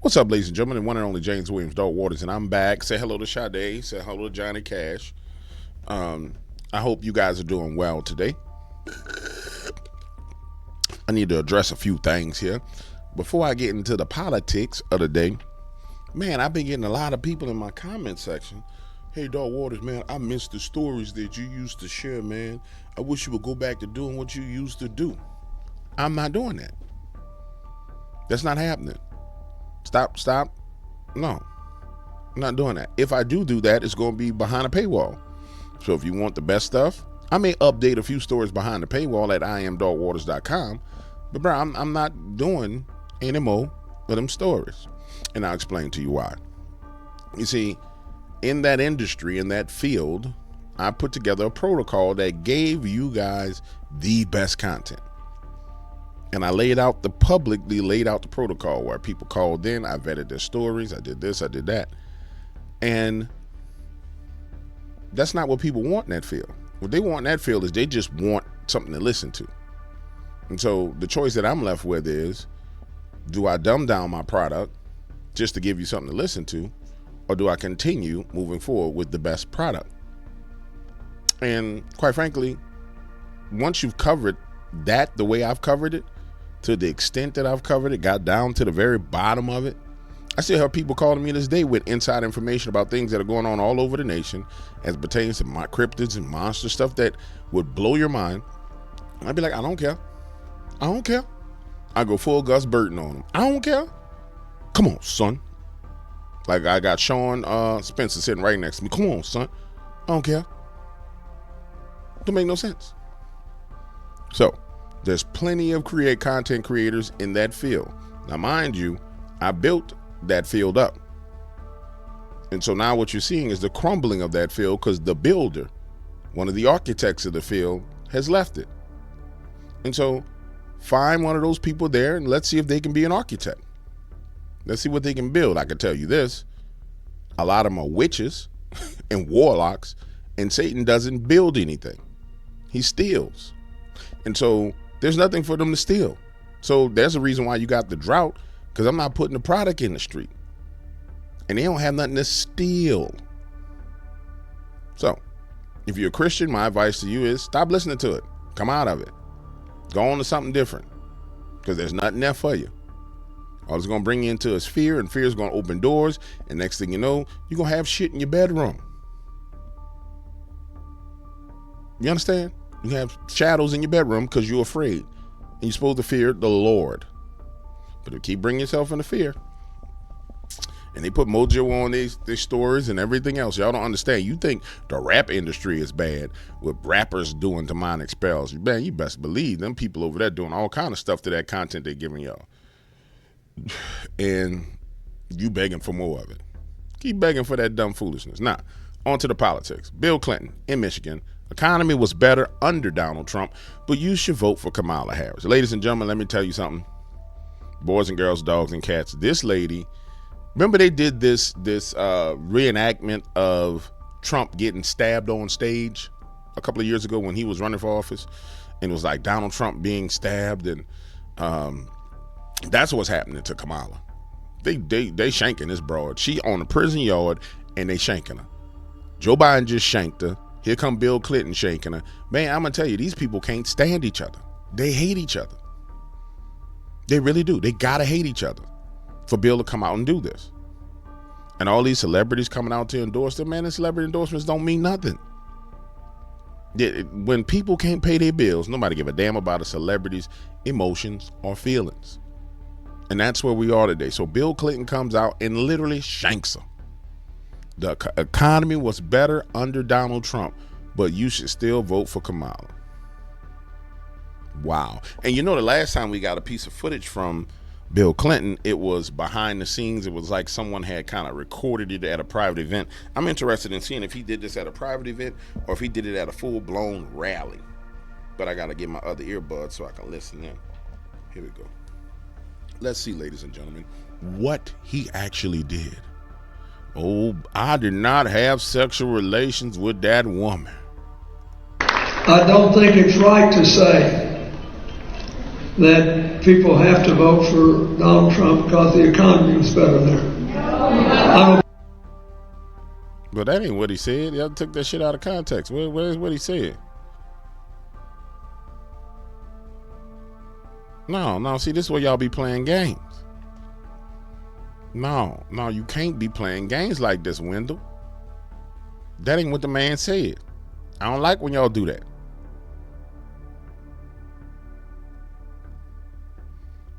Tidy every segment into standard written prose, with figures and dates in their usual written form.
What's up, ladies and gentlemen? The one and only James Williams, Dog Waters, and I'm back. Say hello to Sade. Say hello to Johnny Cash. I hope you guys are doing well today. I need to address a few things here. Before I get into the politics of the day, man, I've been getting a lot of people in my comment section. Hey, Dog Waters, man, I miss the stories that you used to share, man. I wish you would go back to doing what you used to do. I'm not doing that. That's not happening. Stop. No, I'm not doing that. If I do that, it's going to be behind a paywall. So if you want the best stuff, I may update a few stories behind the paywall at iamdogwaters.com. But bro, I'm not doing any more of them stories. And I'll explain to you why. You see, in that industry, in that field, I put together a protocol that gave you guys the best content. And I publicly laid out the protocol where people called in, I vetted their stories, I did this, I did that. And that's not what people want in that field. What they want in that field is they just want something to listen to. And so the choice that I'm left with is, do I dumb down my product just to give you something to listen to, or do I continue moving forward with the best product? And quite frankly, once you've covered that the way I've covered it, to the extent that I've covered it, got down to the very bottom of it, I still have people calling me this day with inside information about things that are going on all over the nation as it pertains to my cryptids and monster stuff that would blow your mind. I'd be like, I don't care. I go full Gus Burton on them. I don't care. Come on, son. Like I got Sean Spencer sitting right next to me. Come on, son. I don't care. Don't make no sense. So there's plenty of content creators in that field. Now, mind you, I built that field up. And so now what you're seeing is the crumbling of that field because the builder, one of the architects of the field, has left it. And so find one of those people there and let's see if they can be an architect. Let's see what they can build. I can tell you this. A lot of them are witches and warlocks, and Satan doesn't build anything. He steals. And so there's nothing for them to steal. So there's a reason why you got the drought, because I'm not putting the product in the street. And they don't have nothing to steal. So if you're a Christian, my advice to you is stop listening to it. Come out of it. Go on to something different, because there's nothing there for you. All it's going to bring you into is fear, and fear is going to open doors. And next thing you know, you're going to have shit in your bedroom. You understand? You have shadows in your bedroom because you're afraid. And you're supposed to fear the Lord. But if you keep bringing yourself into fear, and they put mojo on these stories and everything else, y'all don't understand. You think the rap industry is bad with rappers doing demonic spells. Man, you best believe them people over there doing all kind of stuff to that content they're giving y'all. And you begging for more of it. Keep begging for that dumb foolishness. Now, on to the politics. Bill Clinton in Michigan. Economy was better under Donald Trump, but you should vote for Kamala Harris. Ladies and gentlemen, let me tell you something. Boys and girls, dogs and cats. This lady, remember they did this reenactment of Trump getting stabbed on stage a couple of years ago when he was running for office, and it was like Donald Trump being stabbed, and that's what's happening to Kamala. They shanking this broad. She on the prison yard, and they shanking her. Joe Biden just shanked her. Here come Bill Clinton shanking her. Man, I'm going to tell you, these people can't stand each other. They hate each other. They really do. They got to hate each other for Bill to come out and do this. And all these celebrities coming out to endorse them, man, the celebrity endorsements don't mean nothing. When people can't pay their bills, nobody give a damn about a celebrity's emotions or feelings. And that's where we are today. So Bill Clinton comes out and literally shanks her. The economy was better under Donald Trump, but you should still vote for Kamala. Wow. And you know, the last time we got a piece of footage from Bill Clinton, it was behind the scenes. It was like someone had kind of recorded it at a private event. I'm interested in seeing if he did this at a private event or if he did it at a full-blown rally. But I got to get my other earbuds so I can listen in. Here we go. Let's see, ladies and gentlemen, what he actually did. Oh, I did not have sexual relations with that woman. I don't think it's right to say that people have to vote for Donald Trump because the economy is better there. I don't. But that ain't what he said. Y'all took that shit out of context. Where's what he said? No. See, this is where y'all be playing games. No, you can't be playing games like this, Wendell. That ain't what the man said. I don't like when y'all do that.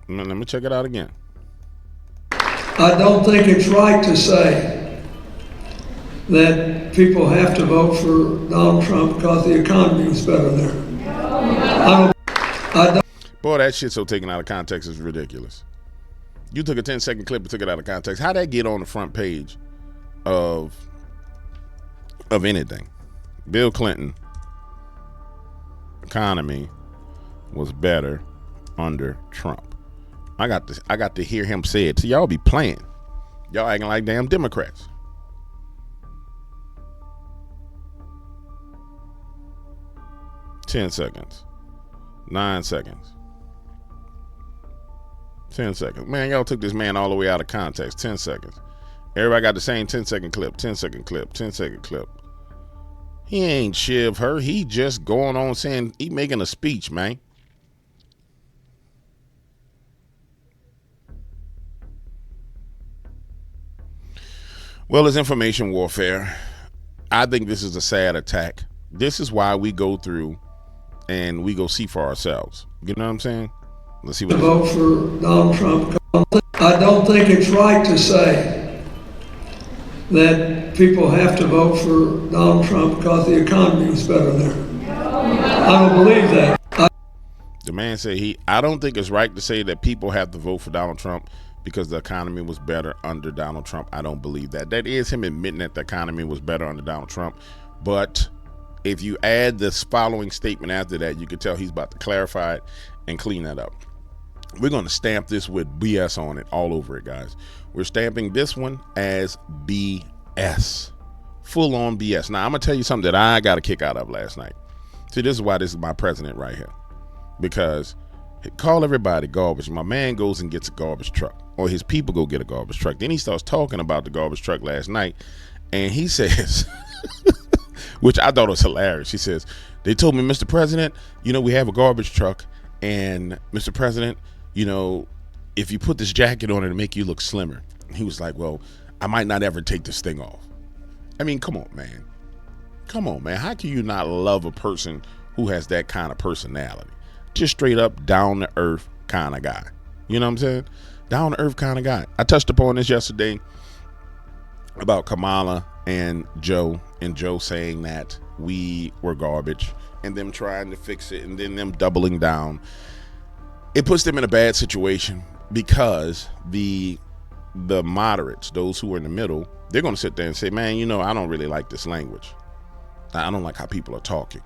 Let me check it out again. I don't think it's right to say that people have to vote for Donald Trump because the economy is better there. I don't. Boy, that shit so taken out of context is ridiculous. You took a 10-second clip and took it out of context. How'd that get on the front page of anything? Bill Clinton, economy was better under Trump. I got to hear him say it. So y'all be playing. Y'all acting like damn Democrats. $10 9 seconds. 10 seconds. Man, y'all took this man all the way out of context. 10 seconds. Everybody got the same 10-second clip. 10-second clip. 10-second clip. He ain't shiv her. He just going on saying, he making a speech, man. Well, it's information warfare. I think this is a sad attack. This is why we go through and we go see for ourselves. You know what I'm saying? Let's see what vote for Donald Trump. I don't think it's right to say that people have to vote for Donald Trump because the economy is better there. I don't believe that. The man said I don't think it's right to say that people have to vote for Donald Trump because the economy was better under Donald Trump. I don't believe that. That is him admitting that the economy was better under Donald Trump. But if you add this following statement after that, you can tell he's about to clarify it and clean that up. We're going to stamp this with BS on it all over it, guys. We're stamping this one as BS. Full on BS. Now, I'm going to tell you something that I got a kick out of last night. See, this is why this is my president right here. Because call everybody garbage. My man goes and gets a garbage truck, or his people go get a garbage truck. Then he starts talking about the garbage truck last night, and he says, which I thought was hilarious. He says, they told me, Mr. President, we have a garbage truck, and Mr. President, if you put this jacket on, it'll make you look slimmer. And he was like, well, I might not ever take this thing off. I mean, come on, man. How can you not love a person who has that kind of personality? Just straight up down to earth kind of guy. You know what I'm saying? Down to earth kind of guy. I touched upon this yesterday about Kamala and Joe saying that we were garbage and them trying to fix it and then them doubling down. It puts them in a bad situation because the moderates, those who are in the middle, they're going to sit there and say, man, I don't really like this language. I don't like how people are talking.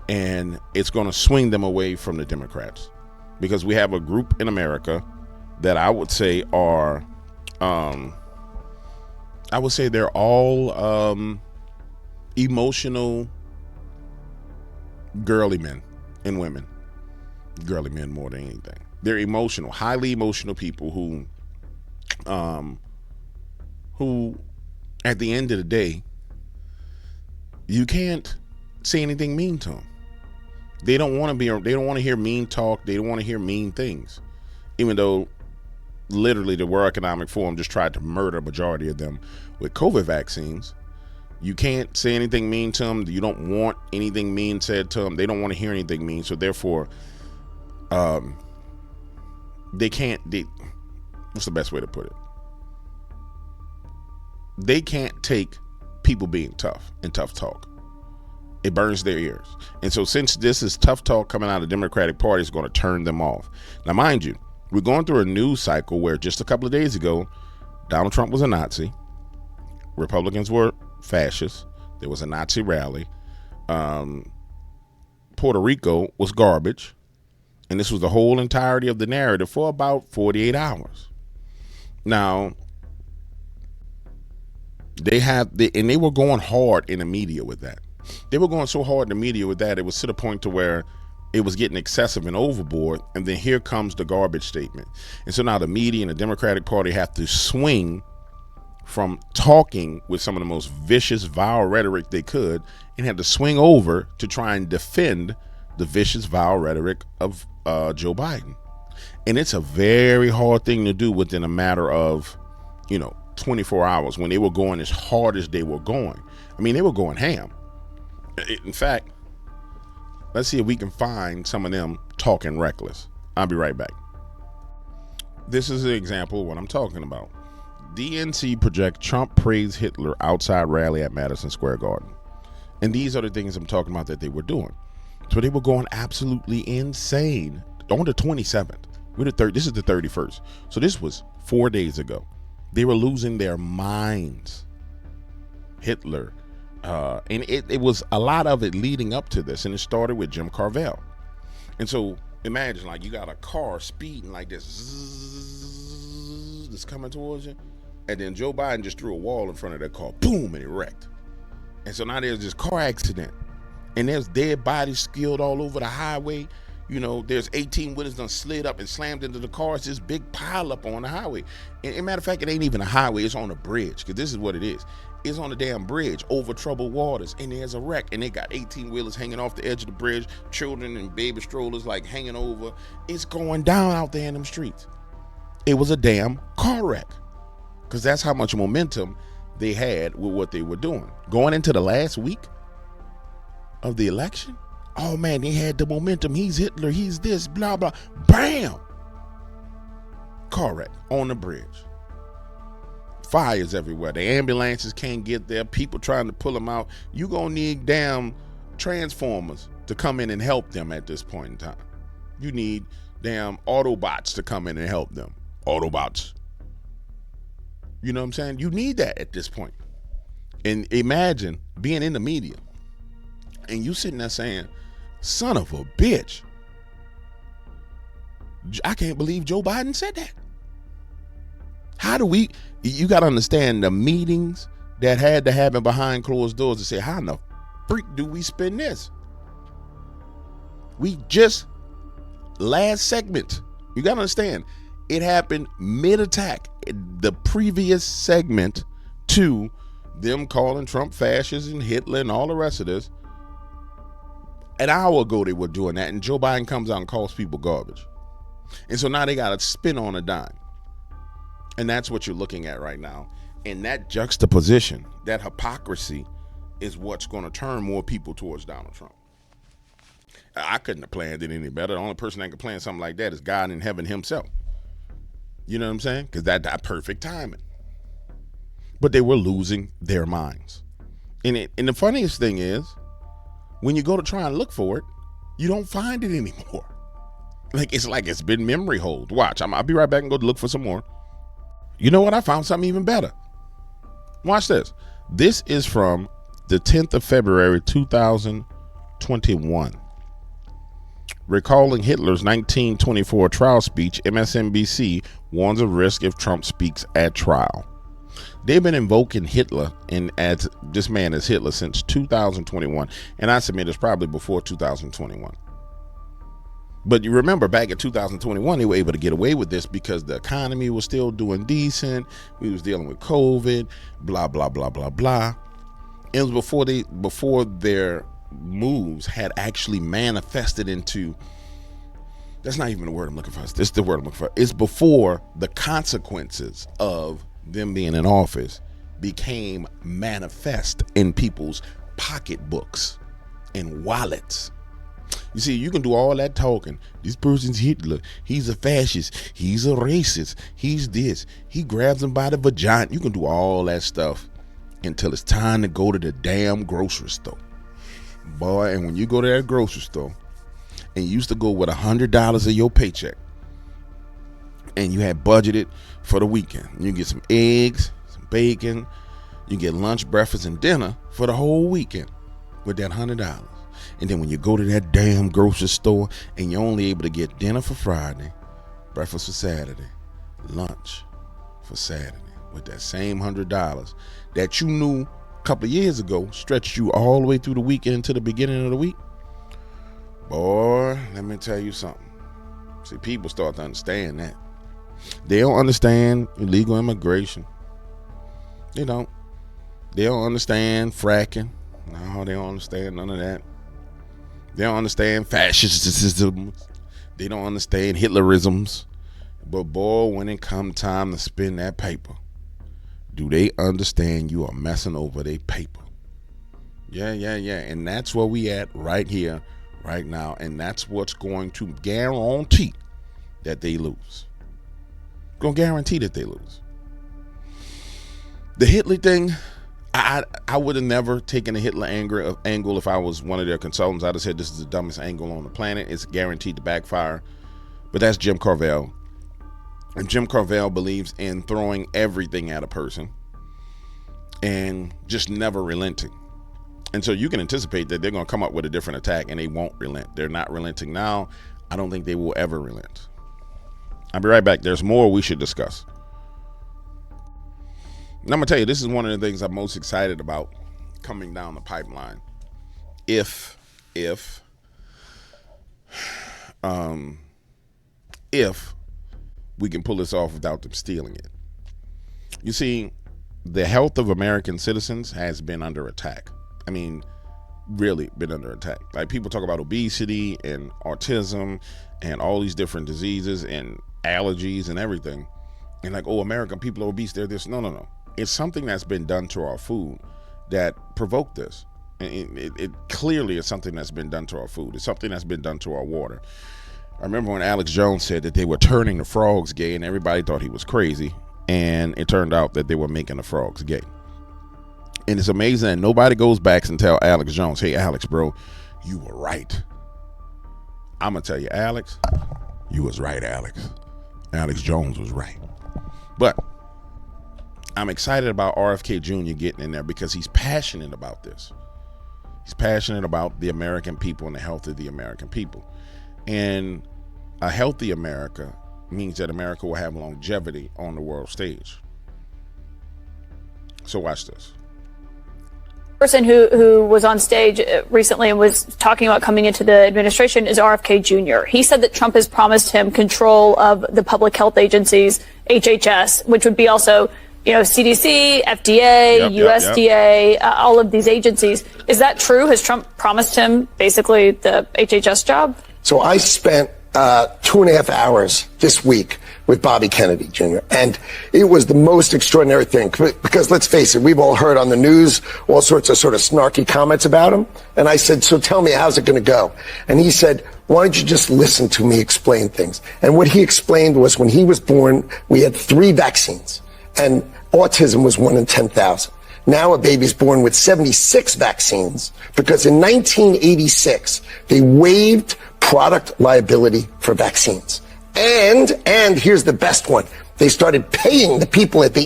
And it's going to swing them away from the Democrats because we have a group in America that I would say are, they're all emotional girly men and women. Girly men more than anything. They're emotional, highly emotional people who at the end of the day, you can't say anything mean to them. They don't want to hear mean talk. They don't want to hear mean things. Even though literally the World Economic Forum just tried to murder a majority of them with COVID vaccines. You can't say anything mean to them. You don't want anything mean said to them. They don't want to hear anything mean. So therefore, they can't, what's the best way to put it? They can't take people being tough and tough talk. It burns their ears. And so since this is tough talk coming out of the Democratic Party, it's going to turn them off. Now, mind you, we're going through a news cycle where just a couple of days ago, Donald Trump was a Nazi. Republicans were fascists. There was a Nazi rally. Puerto Rico was garbage. And this was the whole entirety of the narrative for about 48 hours. Now, they were going hard in the media with that. They were going so hard in the media with that, it was to the point to where It was getting excessive and overboard. And then here comes the garbage statement. And so now the media and the Democratic Party have to swing from talking with some of the most vicious, vile rhetoric they could, and had to swing over to try and defend the vicious, vile rhetoric of Joe Biden. And it's a very hard thing to do within a matter of, 24 hours when they were going as hard as they were going. I mean, they were going ham. In fact, let's see if we can find some of them talking reckless. I'll be right back. This is an example of what I'm talking about. DNC project Trump praised Hitler outside rally at Madison Square Garden. And these are the things I'm talking about that they were doing. So they were going absolutely insane on the 27th. This is the 31st. So this was 4 days ago. They were losing their minds. Hitler. And it was a lot of it leading up to this. And it started with Jim Carvell. And so imagine like you got a car speeding like this. It's coming towards you. And then Joe Biden just threw a wall in front of that car. Boom, and it wrecked. And so now there's this car accident. And there's dead bodies spilled all over the highway. There's 18 wheelers done slid up and slammed into the car. It's this big pile up on the highway. And matter of fact, it ain't even a highway. It's on a bridge, because this is what it is. It's on a damn bridge over troubled waters. And there's a wreck. And they got 18 wheelers hanging off the edge of the bridge. Children and baby strollers like hanging over. It's going down out there in them streets. It was a damn car wreck. Because that's how much momentum they had with what they were doing. Going into the last week of the election, oh man, they had the momentum. He's Hitler, he's this, blah, blah. Bam! Car wreck on the bridge. Fires everywhere. The ambulances can't get there. People trying to pull them out. You gonna need damn transformers to come in and help them at this point in time. You need damn Autobots to come in and help them. Autobots. You know what I'm saying? You need that at this point. And imagine being in the media and you sitting there saying, son of a bitch, I can't believe Joe Biden said that. You got to understand the meetings that had to happen behind closed doors to say, how in the freak do we spin this? We just, last segment, you got to understand, it happened mid-attack. The previous segment to them calling Trump fascist and Hitler and all the rest of this, an hour ago they were doing that, and Joe Biden comes out and calls people garbage. And so now they got to spin on a dime. And that's what you're looking at right now. And that juxtaposition, that hypocrisy, is what's going to turn more people towards Donald Trump. I couldn't have planned it any better. The only person that can plan something like that is God in heaven himself. You know what I'm saying? Because that perfect timing. But they were losing their minds. And the funniest thing is, when you go to try and look for it, you don't find it anymore. It's been memory hold. Watch, I'll be right back and go look for some more. You know what? I found something even better. Watch this. This is from the 10th of February, 2021. Recalling Hitler's 1924 trial speech, MSNBC warns of risk if Trump speaks at trial. They've been invoking Hitler and as this man is Hitler since 2021, and I submit it's probably before 2021. But you remember back in 2021, they were able to get away with this because the economy was still doing decent. We was dealing with COVID, blah, blah, blah, blah, blah. It was before their moves had actually manifested into, that's not even the word I'm looking for. This is the word I'm looking for. It's before the consequences of them being in office became manifest in people's pocketbooks and wallets. You see, you can do all that talking. This person's Hitler. He's a fascist. He's a racist. He's this. He grabs him by the vagina. You can do all that stuff until it's time to go to the damn grocery store. Boy, and when you go to that grocery store and you used to go with $100 of your paycheck and you had budgeted for the weekend, you get some eggs, some bacon, you get lunch, breakfast, and dinner for the whole weekend with that $100. And then when you go to that damn grocery store and you're only able to get dinner for Friday, breakfast for Saturday, lunch for Saturday with that same $100 that you knew a couple of years ago stretched you all the way through the weekend to the beginning of the week. Boy, let me tell you something. See, people start to understand that. They don't understand illegal immigration. They don't. They don't understand fracking. No, they don't understand none of that. They don't understand fascism. They don't understand Hitlerisms. But boy, when it come time to spend that paper, do they understand you are messing over their paper? Yeah. And that's where we at right here, right now. And that's what's going to guarantee that they lose. Gonna guarantee that they lose. The Hitler thing, I would have never taken a Hitler angle if I was one of their consultants. I'd have said this is the dumbest angle on the planet. It's guaranteed to backfire. But that's Jim Carvell. And Jim Carvell believes in throwing everything at a person and just never relenting. And so you can anticipate that they're going to come up with a different attack, and they won't relent. They're not relenting now. I don't think they will ever relent. I'll be right back. There's more we should discuss. And I'm going to tell you, this is one of the things I'm most excited about coming down the pipeline. If we can pull this off without them stealing it. You see, the health of American citizens has been under attack. I mean, really been under attack. Like, people talk about obesity and autism and all these different diseases and allergies and everything. And like, oh, American people are obese, they're this. No. It's something that's been done to our food that provoked this. It clearly is something that's been done to our food. It's something that's been done to our water. I remember when Alex Jones said that they were turning the frogs gay, and everybody thought he was crazy. And it turned out that they were making the frogs gay. And it's amazing that nobody goes back and tell Alex Jones, hey, Alex, bro, you were right. I'm going to tell you, Alex, you was right, Alex. Alex Jones was right. But I'm excited about RFK Jr. getting in there because he's passionate about this. He's passionate about the American people and the health of the American people. And a healthy America means that America will have longevity on the world stage. So watch this. Person who was on stage recently and was talking about coming into the administration is RFK Jr. He said that Trump has promised him control of the public health agencies, HHS, which would be also, CDC, FDA, USDA, all of these agencies. Is that true? Has Trump promised him basically the HHS job? So I spent 2.5 hours this week with Bobby Kennedy Jr. And it was the most extraordinary thing because let's face it, we've all heard on the news all sorts of sort of snarky comments about him. And I said, so tell me, how's it going to go? And he said, why don't you just listen to me explain things? And what he explained was when he was born, we had 3 vaccines and autism was 1 in 10,000. Now a baby's born with 76 vaccines because in 1986, they waived product liability for vaccines. And here's the best one. They started paying the people at the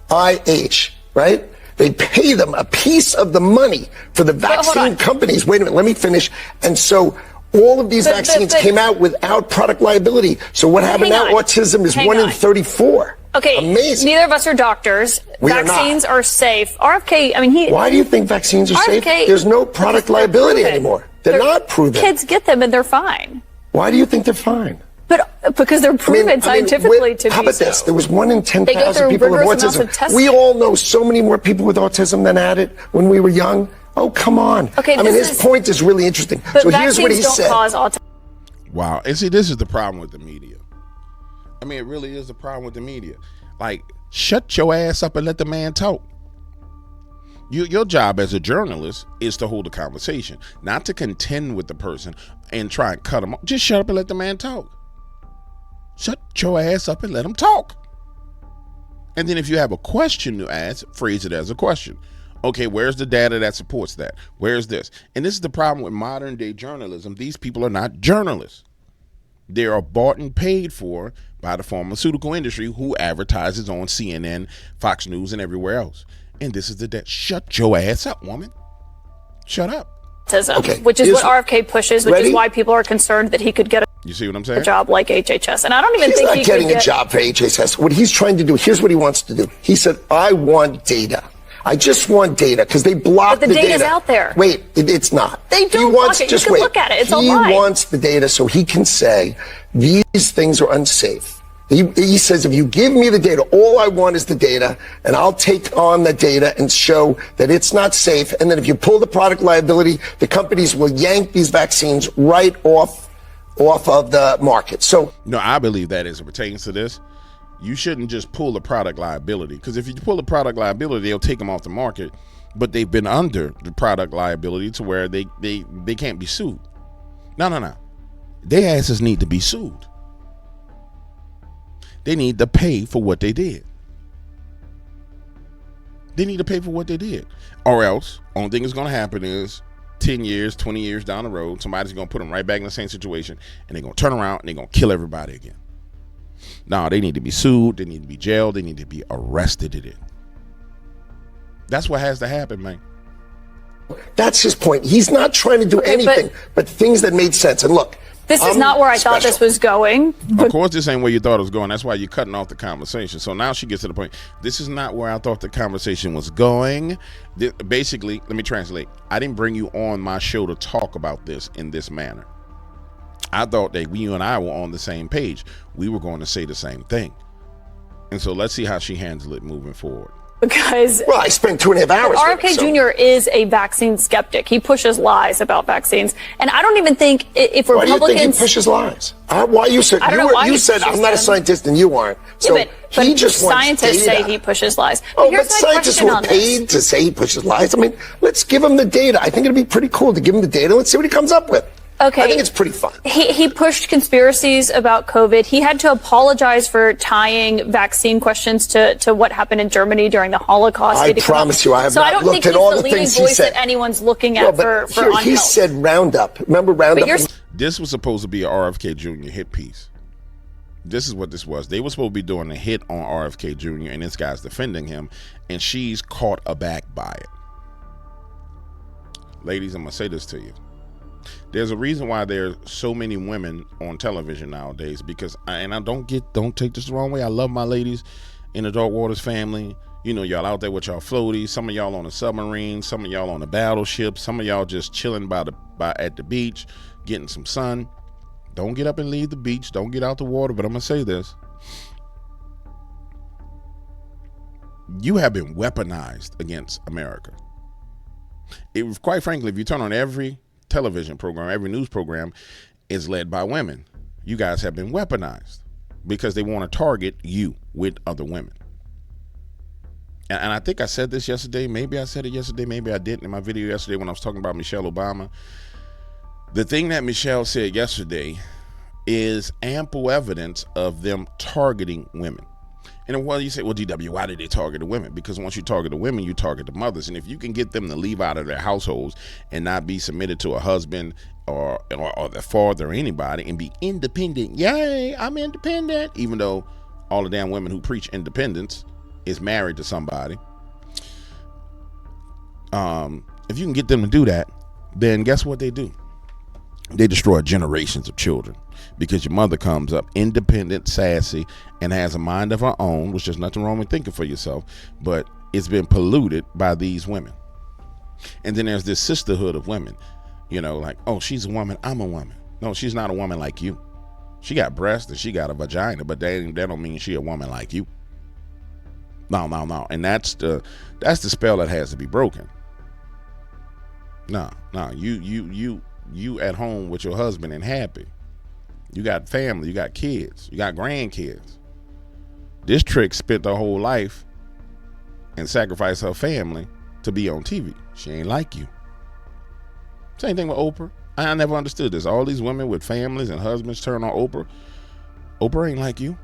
NIH, right? They pay them a piece of the money for the vaccine companies. Wait a minute, let me finish. And so all of these vaccines came out without product liability. So what happened now? Autism is 1 in 34. Okay, amazing. Neither of us are doctors. Vaccines are safe. RFK, Why do you think vaccines are safe? There's no product liability anymore. They're not proven. Kids get them and they're fine. Why do you think they're fine? But because they're proven scientifically to be. How about this? There was 1 in 10,000 people with autism. We all know so many more people with autism than had it when we were young. Oh, come on. Okay, his point is really interesting. But so here's what he said. Cause autism. Wow. And see, this is the problem with the media. It really is the problem with the media. Like, shut your ass up and let the man talk. Your job as a journalist is to hold a conversation, not to contend with the person and try and cut him off. Just shut up and let the man talk. Shut your ass up and let him talk. And then if you have a question to ask, phrase it as a question. Okay, where's the data that supports that? Where's this? And this is the problem with modern day journalism. These people are not journalists. They are bought and paid for by the pharmaceutical industry who advertises on CNN, Fox News, and everywhere else. And this is the debt. Shut your ass up, woman. Shut up. Okay. Which is what RFK pushes, which is why people are concerned that he could get you see what I'm saying? A job like HHS. And I don't even think he's not getting a job for HHS. What he's trying to do, here's what he wants to do. He said, I want data. I just want data because they block But the data's out there. Wait, it's not. They don't block it. You can look at it. It's online. He wants the data so he can say these things are unsafe. He says, if you give me the data, all I want is the data, and I'll take on the data and show that it's not safe. And then if you pull the product liability, the companies will yank these vaccines right off of the market. So, no, I believe that as it pertains to this, you shouldn't just pull the product liability, because if you pull the product liability, they'll take them off the market. But they've been under the product liability to where they can't be sued. No. Their asses need to be sued. They need to pay for what they did. They need to pay for what they did. Or else, only thing that's going to happen is 10 years, 20 years down the road, somebody's going to put them right back in the same situation, and they're going to turn around and they're going to kill everybody again. No, they need to be sued. They need to be jailed. They need to be arrested in it. That's what has to happen, man. That's his point. He's not trying to do anything but things that made sense. And look, this is not where I thought this was going. Of course, this ain't where you thought it was going. That's why you're cutting off the conversation. So now she gets to the point. This is not where I thought the conversation was going. Basically, let me translate. I didn't bring you on my show to talk about this in this manner. I thought that you and I were on the same page. We were going to say the same thing. And so let's see how she handles it moving forward. Because I spent 2.5 hours. RFK Jr. is a vaccine skeptic. He pushes lies about vaccines, and I don't even think if Republicans. Why do you think he pushes lies? Why you said? You said I'm not a scientist and you aren't. So yeah, but he just scientists wants data. say he pushes lies. But scientists were paid to say he pushes lies. I mean, let's give him the data. I think it'd be pretty cool to give him the data. Let's see what he comes up with. Okay. I think it's pretty fun. He pushed conspiracies about COVID. He had to apologize for tying vaccine questions to what happened in Germany during the Holocaust. I promise you, I have not looked at all the things he said. That anyone's looking at for he said Roundup. Remember Roundup? This was supposed to be a RFK Jr. hit piece. This is what this was. They were supposed to be doing a hit on RFK Jr. and this guy's defending him, and she's caught aback by it. Ladies, I'm going to say this to you. There's a reason why there's so many women on television nowadays, because don't take this the wrong way. I love my ladies in the Dark Waters family. You know, y'all out there with y'all floaties. Some of y'all on a submarine, some of y'all on a battleship, some of y'all just chilling at the beach, getting some sun. Don't get up and leave the beach. Don't get out the water. But I'm gonna say this: you have been weaponized against America. Quite frankly, if you turn on every television program, every news program is led by women. You guys have been weaponized because they want to target you with other women. And I think I said this yesterday. Maybe I said it yesterday. Maybe I didn't in my video yesterday when I was talking about Michelle Obama. The thing that Michelle said yesterday is ample evidence of them targeting women. And well, you say, well, DW, why did they target the women? Because once you target the women, you target the mothers. And if you can get them to leave out of their households and not be submitted to a husband or their father or anybody and be independent, yay, I'm independent, even though all the damn women who preach independence is married to somebody. If you can get them to do that, then guess what they do? They destroy generations of children, because your mother comes up independent, sassy, and has a mind of her own, which there's nothing wrong with thinking for yourself, but it's been polluted by these women. And then there's this sisterhood of women, you know, like, oh, she's a woman, I'm a woman. No, she's not a woman like you. She got breasts and she got a vagina, but that don't mean she a woman like you. No. And that's the spell that has to be broken. No, you at home with your husband and happy. You got family, you got kids, you got grandkids. This trick spent her whole life and sacrificed her family to be on TV. She ain't like you. Same thing with Oprah. I never understood this. All these women with families and husbands turn on Oprah. Oprah ain't like you.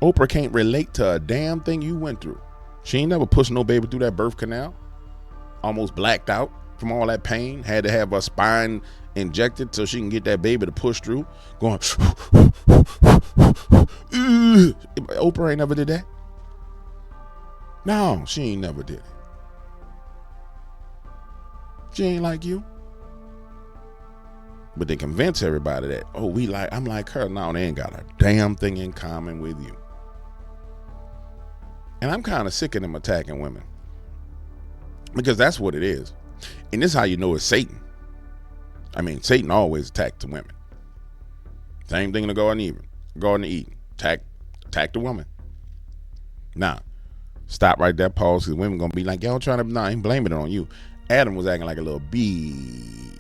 Oprah can't relate to a damn thing you went through. She ain't never pushed no baby through that birth canal. Almost blacked out from all that pain. Had to have her spine injected so she can get that baby to push through. Going, Oprah ain't never did that. No, she ain't never did it. She ain't like you. But they convince everybody that, oh, I'm like her. No, they ain't got a damn thing in common with you. And I'm kind of sick of them attacking women. Because that's what it is. And this is how you know it's Satan. I mean, Satan always attacks the women. Same thing in the Garden of Eden. Attack the woman. Now, stop right there, pause, because the women gonna be like, y'all trying to, nah, I ain't blaming it on you. Adam was acting like a little bee.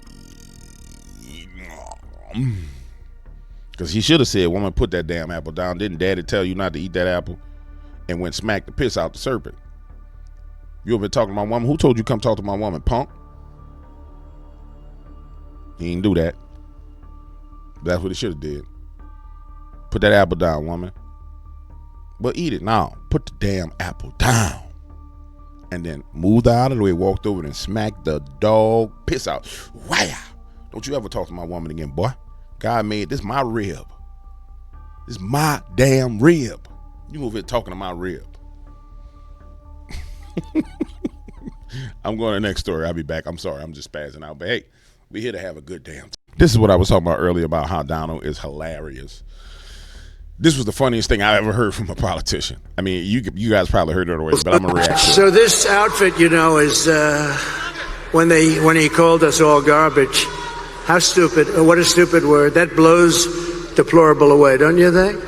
Because he should have said, woman, put that damn apple down. Didn't daddy tell you not to eat that apple? And went smack the piss out the serpent. You ever been talking to my woman? Who told you come talk to my woman, punk? He didn't do that. That's what he should have did. Put that apple down, woman. But eat it now. Put the damn apple down. And then moved out of the way, walked over and smacked the dog piss out. Wow. Don't you ever talk to my woman again, boy. God made this my rib. This my damn rib. You over here talking to my rib. I'm going to the next story. I'll be back. I'm sorry. I'm just spazzing out. But hey, we're here to have a good damn time. This is what I was talking about earlier about how Donald is hilarious. This was the funniest thing I ever heard from a politician. I mean, you guys probably heard it already, but I'm going to react to it. So this outfit, you know, is when he called us all garbage. How stupid. What a stupid word. That blows deplorable away, don't you think?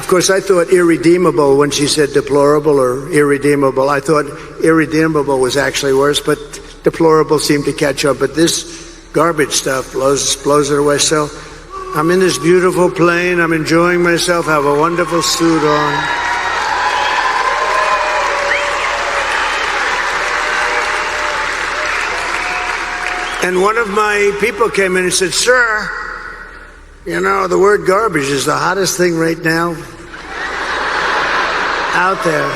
Of course, I thought irredeemable when she said deplorable or irredeemable. I thought irredeemable was actually worse, but deplorable seemed to catch up. But this garbage stuff blows it away. So I'm in this beautiful plane. I'm enjoying myself. Have a wonderful suit on. And one of my people came in and said, sir, you know, the word garbage is the hottest thing right now out there.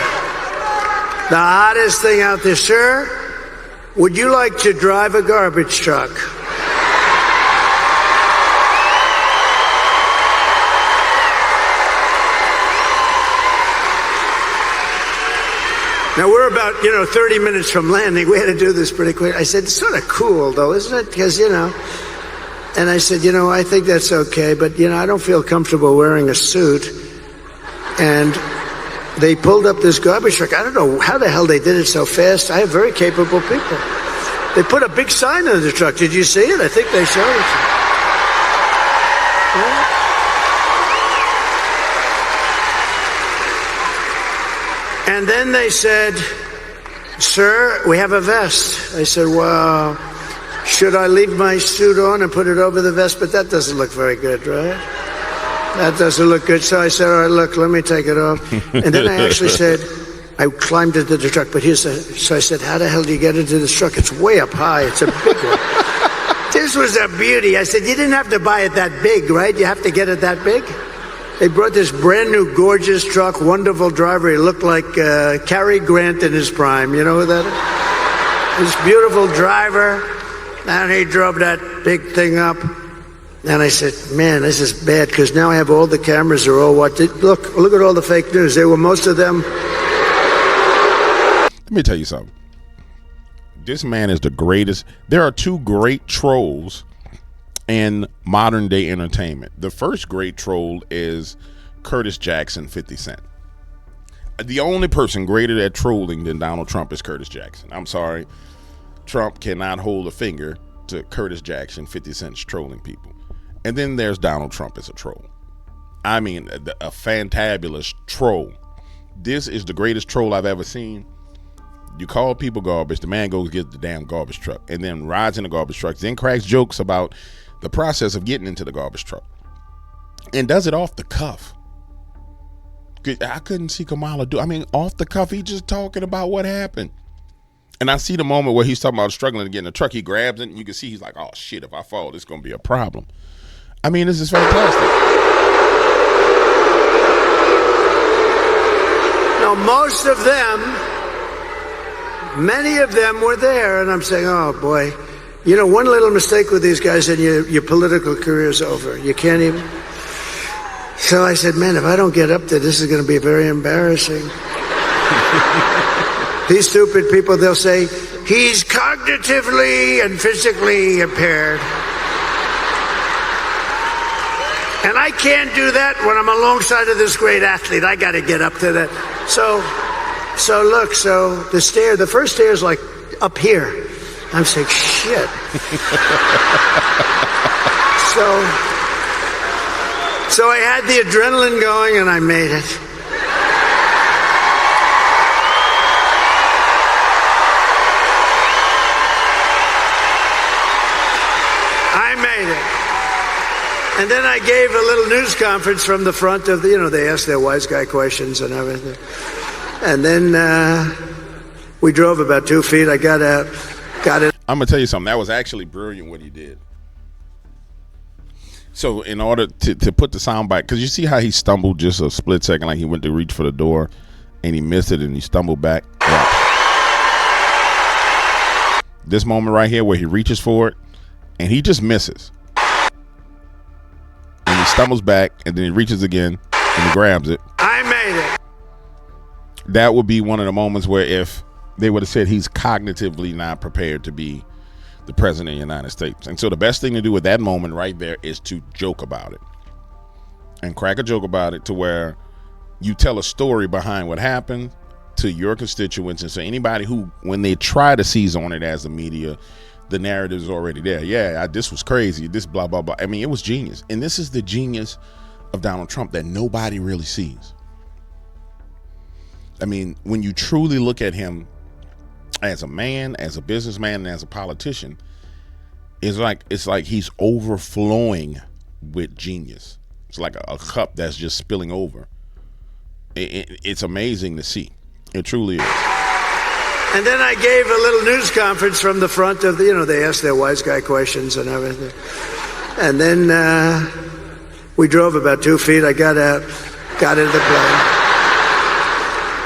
The hottest thing out there. Sir, would you like to drive a garbage truck? Now, we're about, 30 minutes from landing. We had to do this pretty quick. I said, it's sort of cool, though, isn't it? Because, And I said, I think that's okay, but, I don't feel comfortable wearing a suit. And they pulled up this garbage truck. I don't know how the hell they did it so fast. I have very capable people. They put a big sign on the truck. Did you see it? I think they showed it. Yeah. And then they said, sir, we have a vest. I said, well, should I leave my suit on and put it over the vest? But that doesn't look very good, right? That doesn't look good. So I said, all right, look, let me take it off. And then I actually said, I climbed into the truck, but so I said, how the hell do you get into this truck? It's way up high. It's a big one. This was a beauty. I said, you didn't have to buy it that big, right? You have to get it that big? They brought this brand new, gorgeous truck, wonderful driver. He looked like Cary Grant in his prime. You know who that is? This beautiful driver. And he drove that big thing up. And I said, man, this is bad, because now I have all the cameras are all watching. Look at all the fake news. They were, most of them. Let me tell you something. This man is the greatest. There are two great trolls in modern day entertainment. The first great troll is Curtis Jackson, 50 Cent. The only person greater at trolling than Donald Trump is Curtis Jackson. I'm sorry. Trump cannot hold a finger to Curtis Jackson, 50 Cent's trolling people. And then there's Donald Trump as a troll. I mean, a fantabulous troll. This is the greatest troll I've ever seen. You call people garbage, the man goes get the damn garbage truck and then rides in the garbage truck, then cracks jokes about the process of getting into the garbage truck and does it off the cuff. I couldn't see Kamala off the cuff. He just talking about what happened. And I see the moment where he's talking about struggling to get in the truck. He grabs it and you can see he's like, oh shit, if I fall, this is going to be a problem. I mean, this is fantastic. Now, most of them, many of them were there, and I'm saying, oh boy, one little mistake with these guys and your political career's over. You can't even. So I said, man, if I don't get up there, this is going to be very embarrassing. These stupid people, they'll say, he's cognitively and physically impaired. And I can't do that when I'm alongside of this great athlete. I got to get up to that. So So look, the first stair is like up here. I'm saying, shit. So I had the adrenaline going and I made it. I made it. And then I gave a little news conference from the front of the, they asked their wise guy questions and everything. And then we drove about 2 feet. I got out, got it. I'm going to tell you something. That was actually brilliant what he did. So in order to put the sound bite, because you see how he stumbled just a split second, like he went to reach for the door and he missed it and he stumbled back. Watch. This moment right here where he reaches for it and he just misses. And he stumbles back and then he reaches again and he grabs it. I made it. That would be one of the moments where if they would have said he's cognitively not prepared to be the president of the United States. And so the best thing to do with that moment right there is to joke about it and crack a joke about it to where you tell a story behind what happened to your constituents. And so anybody who, when they try to seize on it as the media, the narrative is already there. Yeah, this was crazy. This blah, blah, blah. I mean, it was genius. And this is the genius of Donald Trump that nobody really sees. I mean, when you truly look at him as a man, as a businessman, and as a politician, it's like he's overflowing with genius. It's like a cup that's just spilling over. It's amazing to see. It truly is. And then I gave a little news conference from the front of the, they asked their wise guy questions and everything. And then we drove about 2 feet. I got out, got into the plane.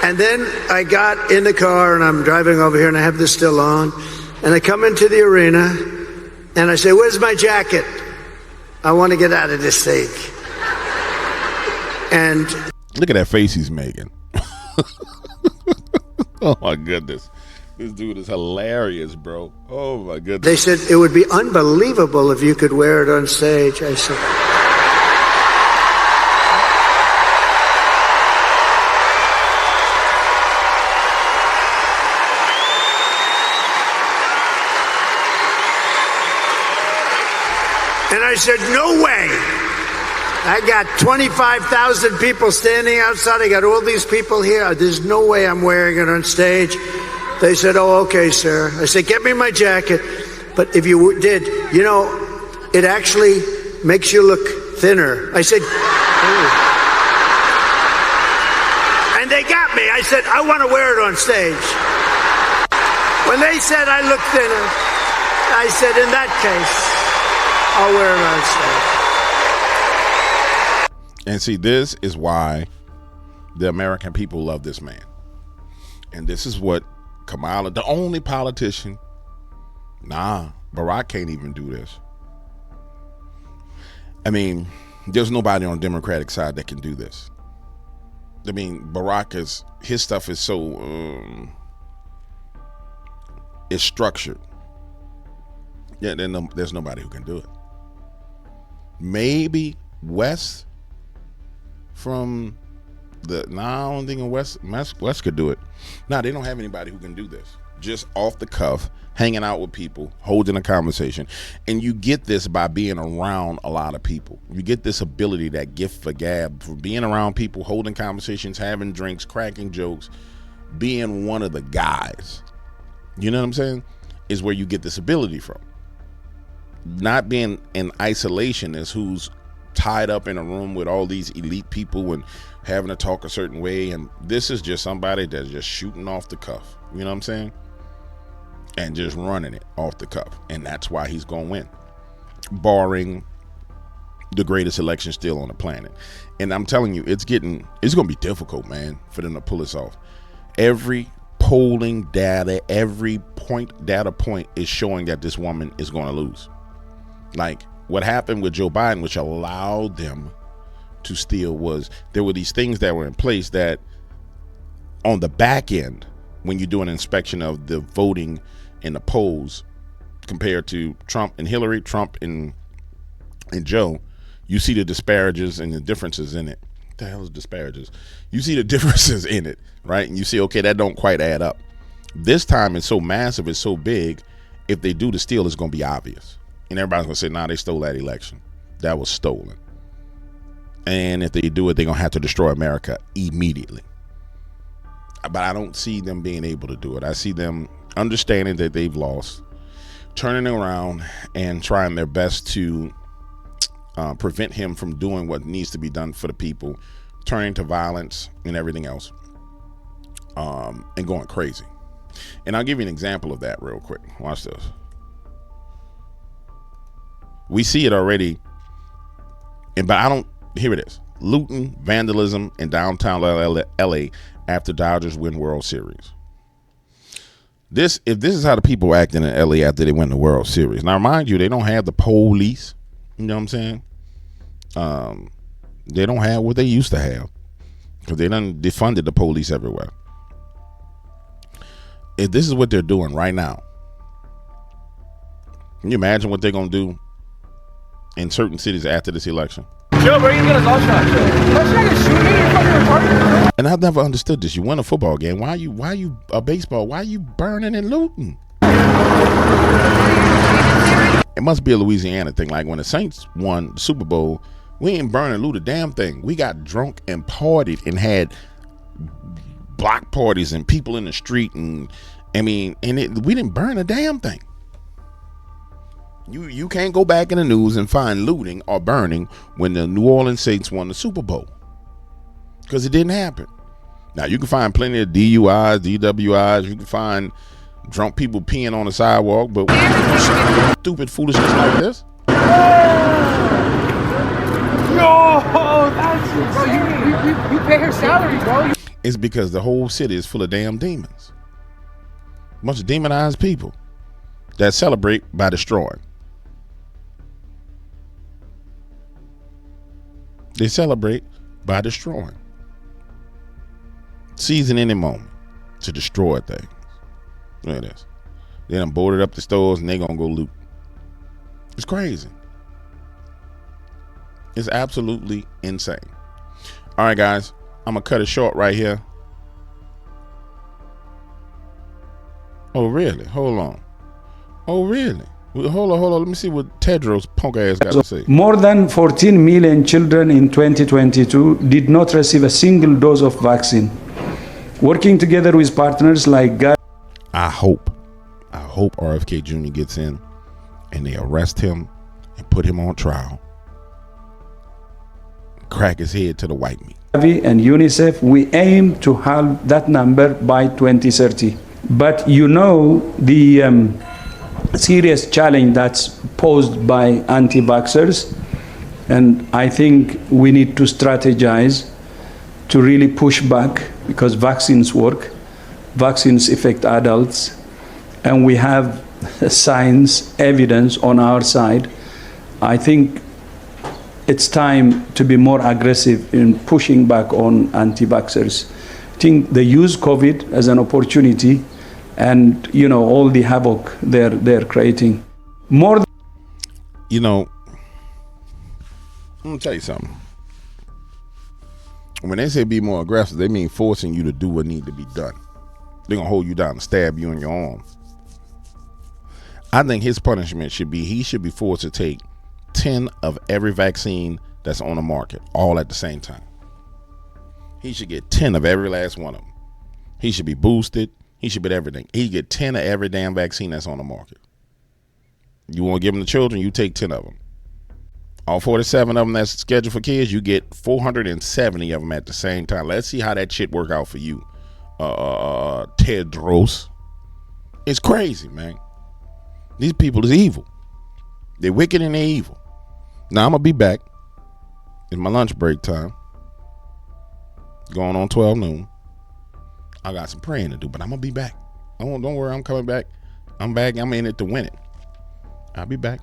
And then I got in the car and I'm driving over here and I have this still on. And I come into the arena and I say, where's my jacket? I want to get out of this thing. And look at that face he's making. Oh my goodness. This dude is hilarious, bro. Oh my goodness. They said it would be unbelievable if you could wear it on stage. I said, and I said, no way. I got 25,000 people standing outside. I got all these people here. There's no way I'm wearing it on stage. They said, oh, okay, sir. I said, get me my jacket. But if you did, it actually makes you look thinner. I said, oh. And they got me. I said, I want to wear it on stage. When they said I look thinner, I said, in that case, I'll wear it on stage. And see, this is why the American people love this man. And this is what Kamala, the only politician, Barack can't even do this. I mean, there's nobody on the Democratic side that can do this. I mean, Barack his stuff is so, it's structured. Yeah, there's nobody who can do it. Maybe West from I don't think West could do it. They don't have anybody who can do this. Just off the cuff, hanging out with people, holding a conversation. And you get this by being around a lot of people. You get this ability, that gift for gab, for being around people, holding conversations, having drinks, cracking jokes, being one of the guys. You know what I'm saying? Is where you get this ability from. Not being in isolation is who's tied up in a room with all these elite people and having to talk a certain way. And this is just somebody that's just shooting off the cuff. You know what I'm saying? And just running it off the cuff. And that's why he's going to win. Barring the greatest election still on the planet. And I'm telling you, it's going to be difficult, man, for them to pull this off. Every polling data, every data point is showing that this woman is going to lose. Like, what happened with Joe Biden, which allowed them to steal, was there were these things that were in place that on the back end, when you do an inspection of the voting in the polls compared to Trump and Hillary, Trump and Joe, you see the disparages and the differences in it. What the hell is disparages? You see the differences in it, right? And you see, okay, that don't quite add up. This time it's so massive, it's so big. If they do the steal, it's going to be obvious. And everybody's going to say, nah, they stole that election. That was stolen. And if they do it, they're going to have to destroy America immediately. But I don't see them being able to do it. I see them understanding that they've lost, turning around and trying their best to prevent him from doing what needs to be done for the people, turning to violence and everything else, and going crazy. And I'll give you an example of that real quick. Watch this. We see it already, but I don't. Here it is: looting, vandalism in downtown LA after Dodgers win World Series. If this is how the people acting in LA after they win the World Series. Now, mind you, they don't have the police. You know what I'm saying? They don't have what they used to have because they done defunded the police everywhere. If this is what they're doing right now, can you imagine what they're gonna do in certain cities after this election? Yo, bro, you get us all shot. And I've never understood this. You win a football game. Why you a baseball? Why are you burning and looting? It must be a Louisiana thing. Like when the Saints won the Super Bowl, we ain't burn and loot a damn thing. We got drunk and partied and had block parties and people in the street, and we didn't burn a damn thing. You can't go back in the news and find looting or burning when the New Orleans Saints won the Super Bowl, because it didn't happen. Now you can find plenty of DUIs, DWIs. You can find drunk people peeing on the sidewalk, but stupid foolishness like this. No, that's bro. You pay her salary, bro. It's because the whole city is full of damn demons. A bunch of demonized people that celebrate by destroying. They celebrate by destroying. Seizing any moment to destroy things. Look at this. They done boarded up the stores and they gonna go loot. It's crazy. It's absolutely insane. All right, guys. I'm gonna cut it short right here. Oh, really? Hold on. Oh, really? Well, hold on. Let me see what Tedros punk ass got to say. More than 14 million children in 2022 did not receive a single dose of vaccine. Working together with partners like God. I hope RFK Jr. gets in and they arrest him and put him on trial. Crack his head to the white meat. And UNICEF, we aim to halve that number by 2030. But you know the serious challenge that's posed by anti-vaxxers, and I think we need to strategize to really push back, because vaccines work, vaccines affect adults, and we have science, evidence on our side. I think it's time to be more aggressive in pushing back on anti-vaxxers. I think they use COVID as an opportunity, and all the havoc they're creating. More. I'm gonna tell you something. When they say be more aggressive, they mean forcing you to do what needs to be done. They're gonna hold you down and stab you in your arm. I think his punishment should be he should be forced to take 10 of every vaccine that's on the market all at the same time. He should get 10 of every last one of them. He should be boosted. He should get everything. He get 10 of every damn vaccine that's on the market. You want to give them to children, you take 10 of them. All 47 of them that's scheduled for kids, you get 470 of them at the same time. Let's see how that shit work out for you, Tedros. It's crazy, man. These people is evil. They're wicked and they're evil. Now I'm going to be back. It's my lunch break time. Going on 12 noon. I got some praying to do, but I'm going to be back. Don't worry, I'm coming back. I'm back. I'm in it to win it. I'll be back.